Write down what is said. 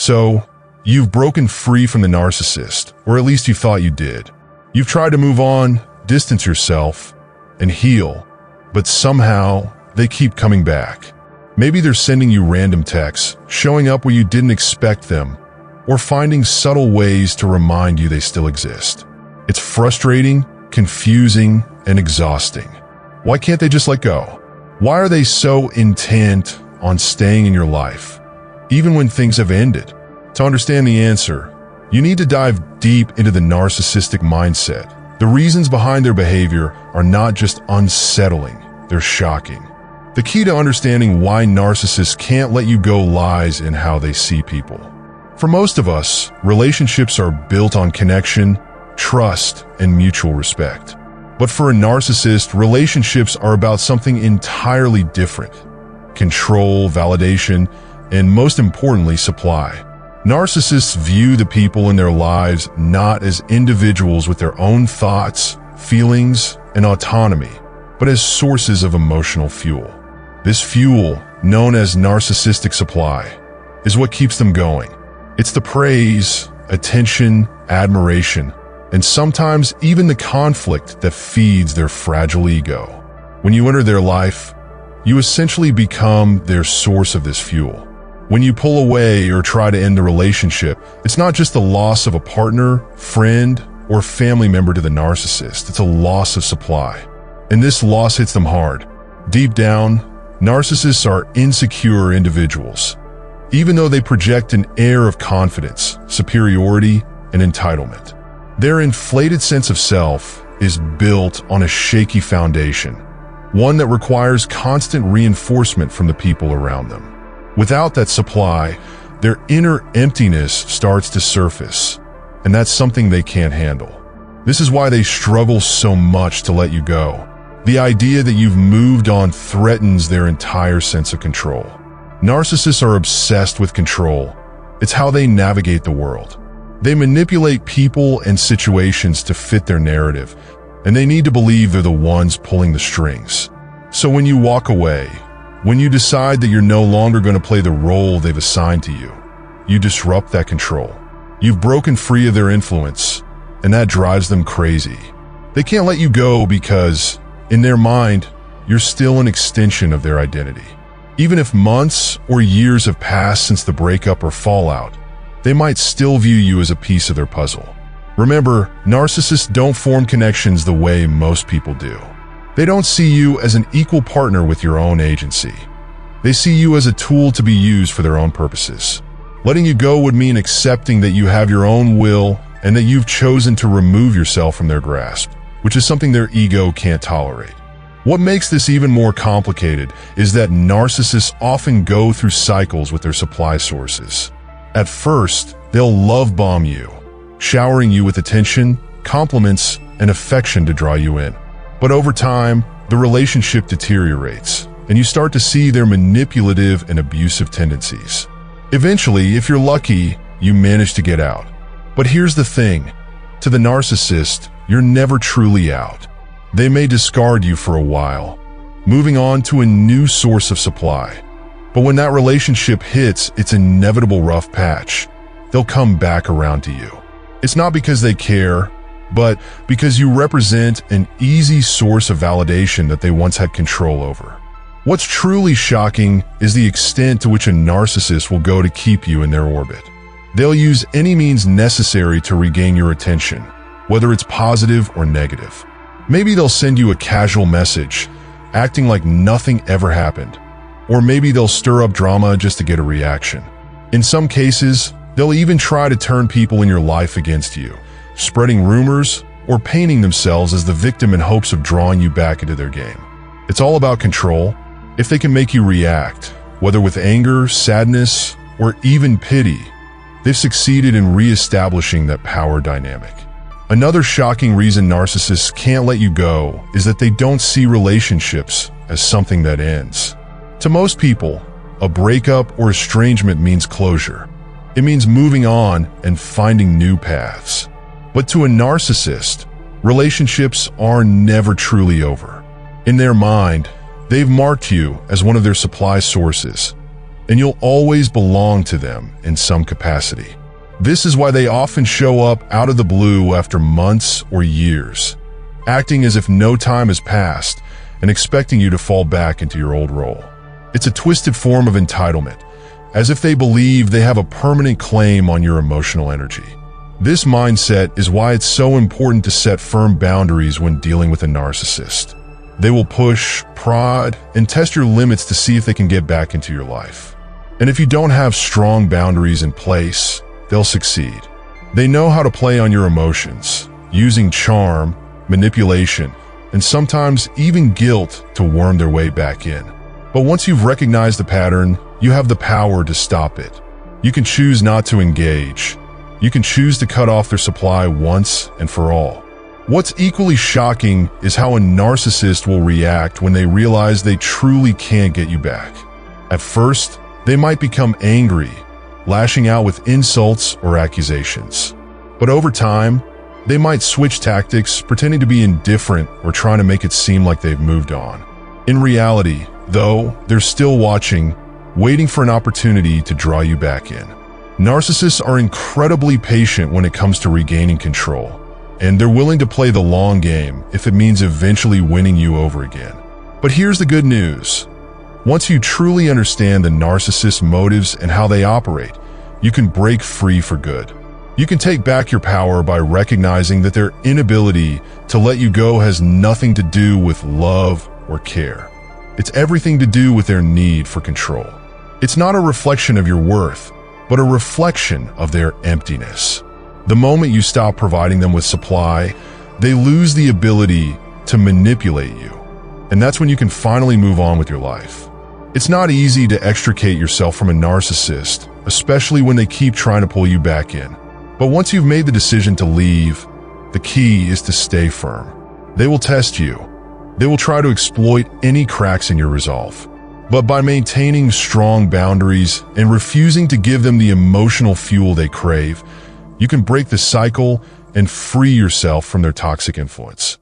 So, you've broken free from the narcissist, or at least you thought you did. You've tried to move on, distance yourself, and heal, but somehow they keep coming back. Maybe they're sending you random texts, showing up where you didn't expect them, or finding subtle ways to remind you they still exist. It's frustrating, confusing, and exhausting. Why can't they just let go? Why are they so intent on staying in your life, even when things have ended? To understand the answer, you need to dive deep into the narcissistic mindset. The reasons behind their behavior are not just unsettling, they're shocking. The key to understanding why narcissists can't let you go lies in how they see people. For most of us, relationships are built on connection, trust, and mutual respect. But for a narcissist, relationships are about something entirely different: control, validation, and most importantly, supply. Narcissists view the people in their lives not as individuals with their own thoughts, feelings, and autonomy, but as sources of emotional fuel. This fuel, known as narcissistic supply, is what keeps them going. It's the praise, attention, admiration, and sometimes even the conflict that feeds their fragile ego. When you enter their life, you essentially become their source of this fuel. When you pull away or try to end the relationship, it's not just the loss of a partner, friend, or family member to the narcissist. It's a loss of supply. And this loss hits them hard. Deep down, narcissists are insecure individuals, even though they project an air of confidence, superiority, and entitlement. Their inflated sense of self is built on a shaky foundation, one that requires constant reinforcement from the people around them. Without that supply, their inner emptiness starts to surface, and that's something they can't handle. This is why they struggle so much to let you go. The idea that you've moved on threatens their entire sense of control. Narcissists are obsessed with control. It's how they navigate the world. They manipulate people and situations to fit their narrative, and they need to believe they're the ones pulling the strings. So when you walk away, when you decide that you're no longer going to play the role they've assigned to you, you disrupt that control. You've broken free of their influence, and that drives them crazy. They can't let you go because, in their mind, you're still an extension of their identity. Even if months or years have passed since the breakup or fallout, they might still view you as a piece of their puzzle. Remember, narcissists don't form connections the way most people do. They don't see you as an equal partner with your own agency. They see you as a tool to be used for their own purposes. Letting you go would mean accepting that you have your own will and that you've chosen to remove yourself from their grasp, which is something their ego can't tolerate. What makes this even more complicated is that narcissists often go through cycles with their supply sources. At first, they'll love bomb you, showering you with attention, compliments, and affection to draw you in. But over time, the relationship deteriorates, and you start to see their manipulative and abusive tendencies. Eventually, if you're lucky, you manage to get out. But here's the thing. To the narcissist, you're never truly out. They may discard you for a while, moving on to a new source of supply. But when that relationship hits its inevitable rough patch, they'll come back around to you. It's not because they care, but because you represent an easy source of validation that they once had control over. What's truly shocking is the extent to which a narcissist will go to keep you in their orbit. They'll use any means necessary to regain your attention, whether it's positive or negative. Maybe they'll send you a casual message, acting like nothing ever happened. Or maybe they'll stir up drama just to get a reaction. In some cases, they'll even try to turn people in your life against you, spreading rumors or painting themselves as the victim in hopes of drawing you back into their game. It's all about control. If they can make you react, whether with anger, sadness, or even pity, they've succeeded in re-establishing that power dynamic. Another shocking reason narcissists can't let you go is that they don't see relationships as something that ends. To most people, a breakup or estrangement means closure. It means moving on and finding new paths. But to a narcissist, relationships are never truly over. In their mind, they've marked you as one of their supply sources, and you'll always belong to them in some capacity. This is why they often show up out of the blue after months or years, acting as if no time has passed and expecting you to fall back into your old role. It's a twisted form of entitlement, as if they believe they have a permanent claim on your emotional energy. This mindset is why it's so important to set firm boundaries when dealing with a narcissist. They will push, prod, and test your limits to see if they can get back into your life. And if you don't have strong boundaries in place, they'll succeed. They know how to play on your emotions, using charm, manipulation, and sometimes even guilt to worm their way back in. But once you've recognized the pattern, you have the power to stop it. You can choose not to engage. You can choose to cut off their supply once and for all. What's equally shocking is how a narcissist will react when they realize they truly can't get you back. At first, they might become angry, lashing out with insults or accusations. But over time, they might switch tactics, pretending to be indifferent or trying to make it seem like they've moved on. In reality, though, they're still watching, waiting for an opportunity to draw you back in. Narcissists are incredibly patient when it comes to regaining control, and they're willing to play the long game if it means eventually winning you over again. But here's the good news. Once you truly understand the narcissist's motives and how they operate, you can break free for good. You can take back your power by recognizing that their inability to let you go has nothing to do with love or care. It's everything to do with their need for control. It's not a reflection of your worth, but a reflection of their emptiness. The moment you stop providing them with supply, they lose the ability to manipulate you. And that's when you can finally move on with your life. It's not easy to extricate yourself from a narcissist, especially when they keep trying to pull you back in. But once you've made the decision to leave, the key is to stay firm. They will test you. They will try to exploit any cracks in your resolve. But by maintaining strong boundaries and refusing to give them the emotional fuel they crave, you can break the cycle and free yourself from their toxic influence.